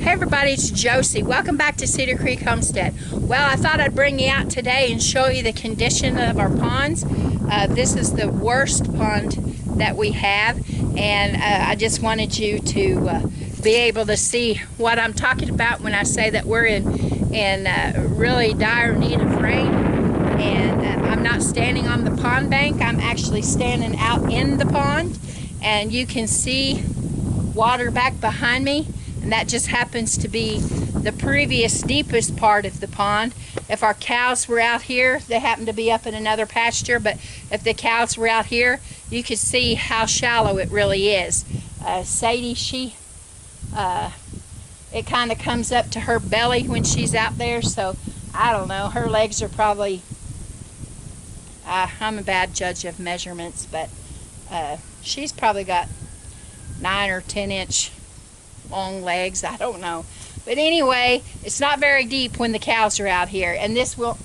Hey everybody, it's Josie. Welcome back to Cedar Creek Homestead. Well, I thought I'd bring you out today and show you the condition of our ponds. This is the worst pond that we have, and I just wanted you to be able to see what I'm talking about when I say that we're in really dire need of rain. And I'm not standing on the pond bank, I'm actually standing out in the pond, and you can see water back behind me. And that just happens to be the previous deepest part of the pond. If our cows were out here, they happen to be up in another pasture, but if the cows were out here, you could see how shallow it really is. Sadie, it kind of comes up to her belly when she's out there, so I don't know, her legs are probably, I'm a bad judge of measurements, but she's probably got 9 or 10 inch long legs, I don't know. But anyway, it's not very deep when the cows are out here, and this will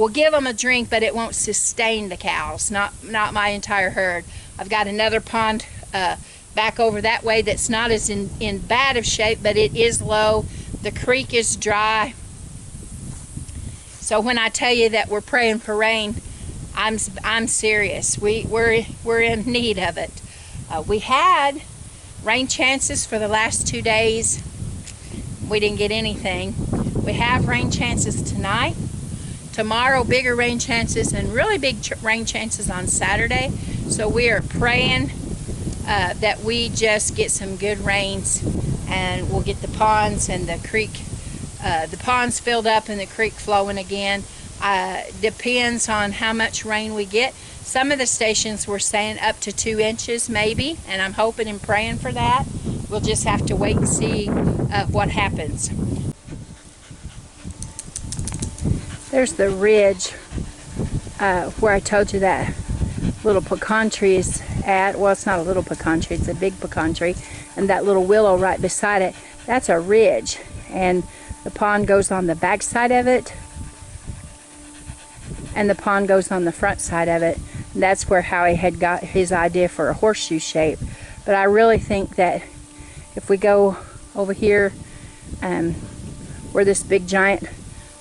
give them a drink, but it won't sustain the cows, not my entire herd. I've got another pond back over that way that's not as in bad of shape, but it is low. The creek is dry. So when I tell you that we're praying for rain, I'm serious. We're in need of it. We had rain chances for the last 2 days. We didn't get anything. We have rain chances tonight. Tomorrow, bigger rain chances, and really big rain chances on Saturday. So we are praying that we just get some good rains, and we'll get the ponds and the creek, the ponds filled up and the creek flowing again. Depends on how much rain we get. Some of the stations were saying up to 2 inches maybe, and I'm hoping and praying for that. We'll just have to wait and see what happens. There's the ridge where I told you that little pecan tree is at. Well, it's not a little pecan tree, it's a big pecan tree. And that little willow right beside it, that's a ridge. And the pond goes on the back side of it, and the pond goes on the front side of it. And that's where Howie had got his idea for a horseshoe shape. But I really think that if we go over here where this big giant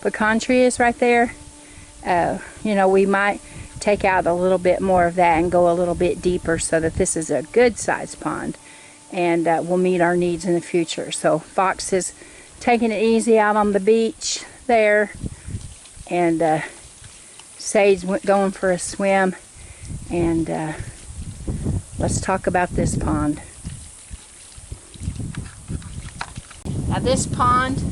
pecan tree is right there, you know, we might take out a little bit more of that and go a little bit deeper so that this is a good sized pond, and will meet our needs in the future. So Fox is taking it easy out on the beach there, and Sage went going for a swim, and let's talk about this pond. Now this pond,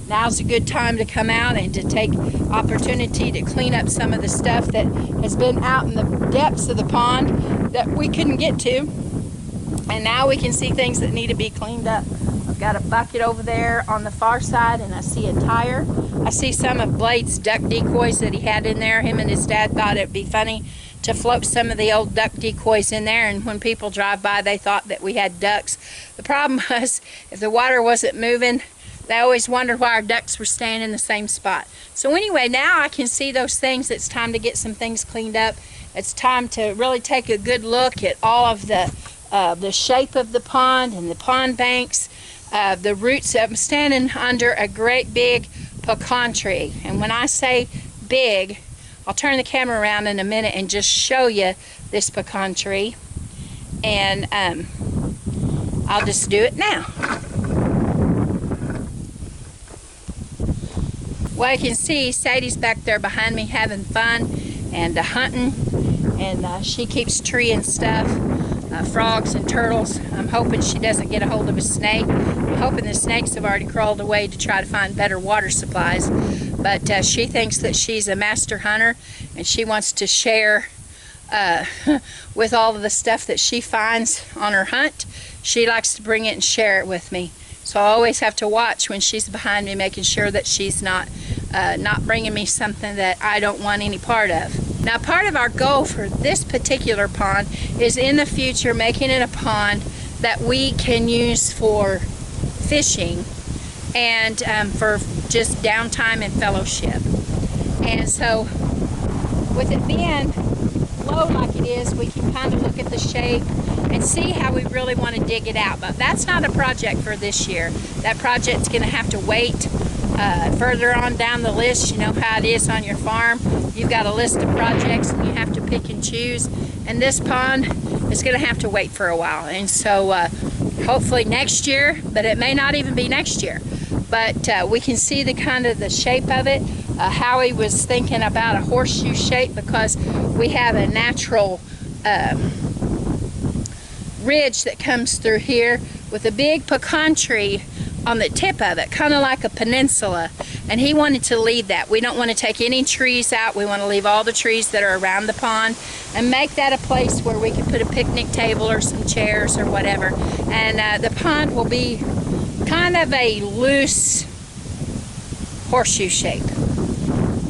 now's a good time to come out and to take opportunity to clean up some of the stuff that has been out in the depths of the pond that we couldn't get to. And now we can see things that need to be cleaned up. I've got a bucket over there on the far side, and I see a tire. I see some of Blade's duck decoys that he had in there. Him and his dad thought it'd be funny to float some of the old duck decoys in there, and when people drive by they thought that we had ducks. The problem was, if the water wasn't moving, they always wondered why our ducks were staying in the same spot. So anyway, now I can see those things. It's time to get some things cleaned up. It's time to really take a good look at all of the shape of the pond and the pond banks. The roots. I'm standing under a great big pecan tree, and when I say big, I'll turn the camera around in a minute and just show you this pecan tree, and I'll just do it now. Well, you can see Sadie's back there behind me having fun and hunting, and she keeps treeing stuff, frogs and turtles. I'm hoping she doesn't get a hold of a snake. I'm hoping the snakes have already crawled away to try to find better water supplies. But she thinks that she's a master hunter, and she wants to share with all of the stuff that she finds on her hunt. She likes to bring it and share it with me. So I always have to watch when she's behind me, making sure that she's not bringing me something that I don't want any part of. Now, part of our goal for this particular pond is in the future making it a pond that we can use for fishing and for just downtime and fellowship. And so with it being low like it is, we can kind of look at the shape and see how we really want to dig it out. But that's not a project for this year. That project's going to have to wait further on down the list. You know how it is on your farm. You've got a list of projects and you have to pick and choose. And this pond is going to have to wait for a while. And so hopefully next year, but it may not even be next year. But we can see the kind of the shape of it. Howie was thinking about a horseshoe shape because we have a natural ridge that comes through here with a big pecan tree on the tip of it, kind of like a peninsula, and he wanted to leave that. We don't want to take any trees out. We want to leave all the trees that are around the pond and make that a place where we can put a picnic table or some chairs or whatever. And the pond will be kind of a loose horseshoe shape.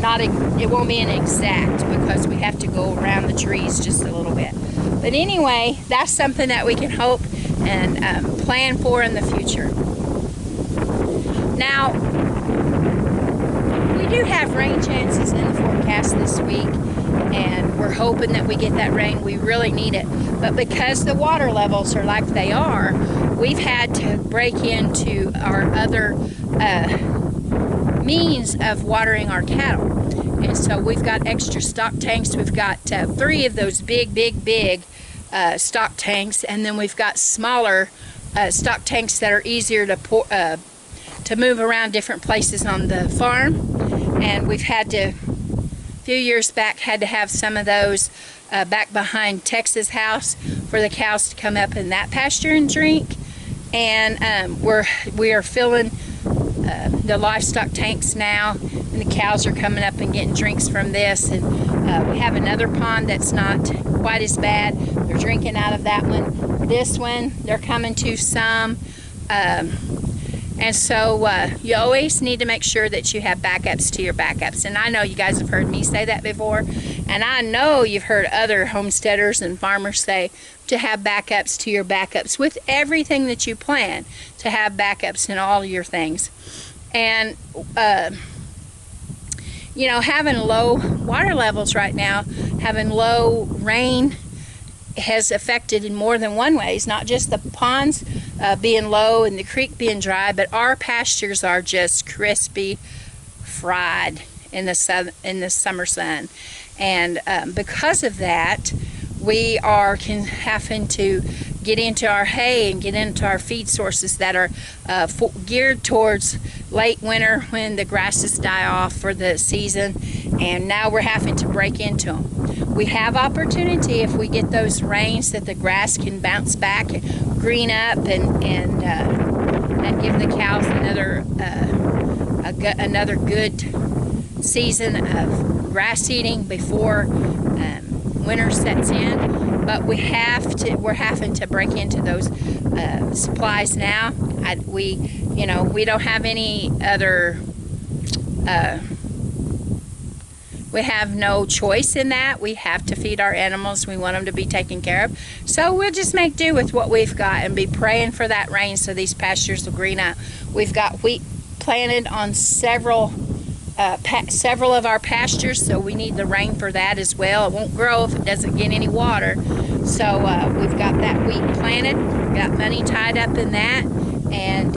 It won't be an exact because we have to go around the trees just a little bit. But anyway, that's something that we can hope and plan for in the future. Now, we do have rain chances in the forecast this week, and we're hoping that we get that rain. We really need it. But because the water levels are like they are, we've had to break into our other means of watering our cattle. And so we've got extra stock tanks. We've got 3 of those big stock tanks, and then we've got smaller stock tanks that are easier to move around different places on the farm. And we've had to, a few years back, had to have some of those back behind Tex's house for the cows to come up in that pasture and drink. And we are filling the livestock tanks now, and the cows are coming up and getting drinks from this. And we have another pond that's not quite as bad. They're drinking out of that one. This one, they're coming to some. And so you always need to make sure that you have backups to your backups. And I know you guys have heard me say that before. And I know you've heard other homesteaders and farmers say to have backups to your backups with everything that you plan, to have backups in all your things. And, you know, having low water levels right now, having low rain has affected in more than one ways, not just the ponds being low and the creek being dry, but our pastures are just crispy fried in the summer sun. And because of that, we are having to get into our hay and get into our feed sources that are geared towards late winter when the grasses die off for the season, and now we're having to break into them. We have opportunity if we get those rains that the grass can bounce back, green up, and give the cows another good season of grass eating before winter sets in. But we're having to break into those supplies now. We don't have any other. We have no choice in that. We have to feed our animals. We want them to be taken care of. So we'll just make do with what we've got and be praying for that rain so these pastures will green up. We've got wheat planted on several of our pastures, so we need the rain for that as well. It won't grow if it doesn't get any water. So we've got that wheat planted, got money tied up in that, and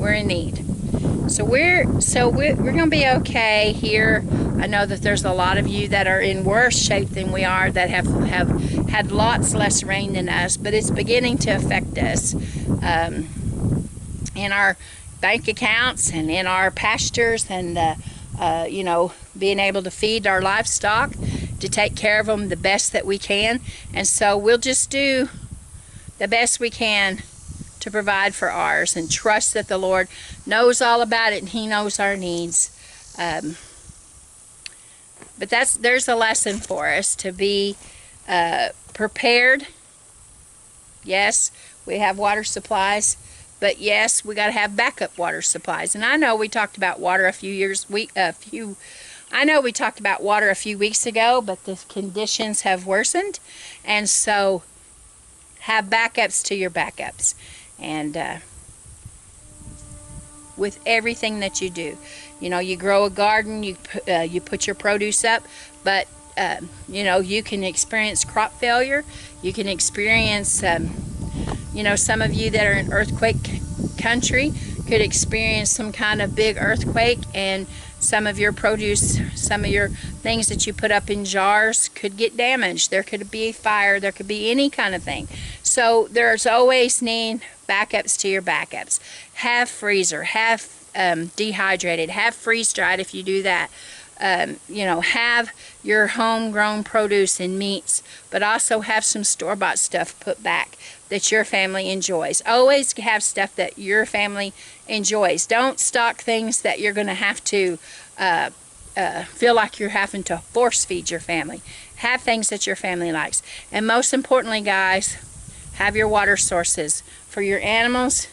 we're in need. So we're gonna be okay here. I know that there's a lot of you that are in worse shape than we are, that have had lots less rain than us, but it's beginning to affect us in our bank accounts and in our pastures, and being able to feed our livestock, to take care of them the best that we can. And so we'll just do the best we can to provide for ours and trust that the Lord knows all about it and He knows our needs. But there's a lesson for us to be prepared. Yes, we have water supplies, but yes, we got to have backup water supplies. And I know we talked about water a few weeks ago, but the conditions have worsened, and so have backups to your backups. And with everything that you do, you grow a garden, you put your produce up, but you know, you can experience crop failure. You can experience, you know, some of you that are in earthquake country could experience some kind of big earthquake, and some of your produce, some of your things that you put up in jars could get damaged. There could be a fire, there could be any kind of thing. So there's always need backups to your backups. Have freezer, have dehydrated, have freeze dried if you do that. You know, have your homegrown produce and meats, but also have some store-bought stuff put back that your family enjoys. Always have stuff that your family enjoys. Don't stock things that you're going to have to feel like you're having to force feed your family. Have things that your family likes. And most importantly, guys, have your water sources for your animals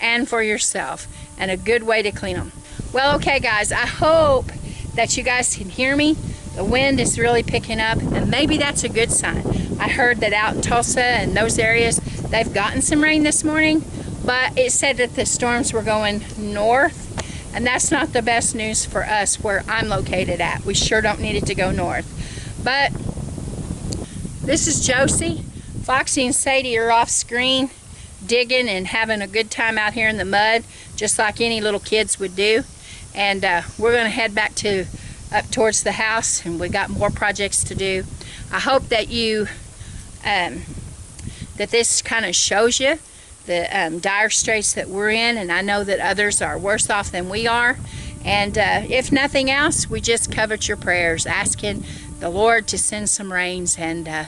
and for yourself, and a good way to clean them. Well, okay guys, I hope that you guys can hear me. The wind is really picking up, and maybe that's a good sign. I heard that out in Tulsa and those areas, they've gotten some rain this morning, but it said that the storms were going north, and that's not the best news for us where I'm located at. We sure don't need it to go north. But this is Josie. Foxy and Sadie are off screen, digging and having a good time out here in the mud, just like any little kids would do. And we're going to head back up towards the house, and we got more projects to do. I hope that you that this kind of shows you the dire straits that we're in, and I know that others are worse off than we are. And if nothing else, we just covered your prayers, asking the Lord to send some rains and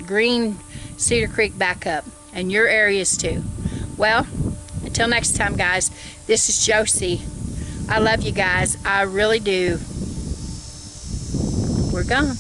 green Cedar Creek back up, and your areas too. Well, until next time, guys, this is Josie. I love you guys. I really do. We're gone.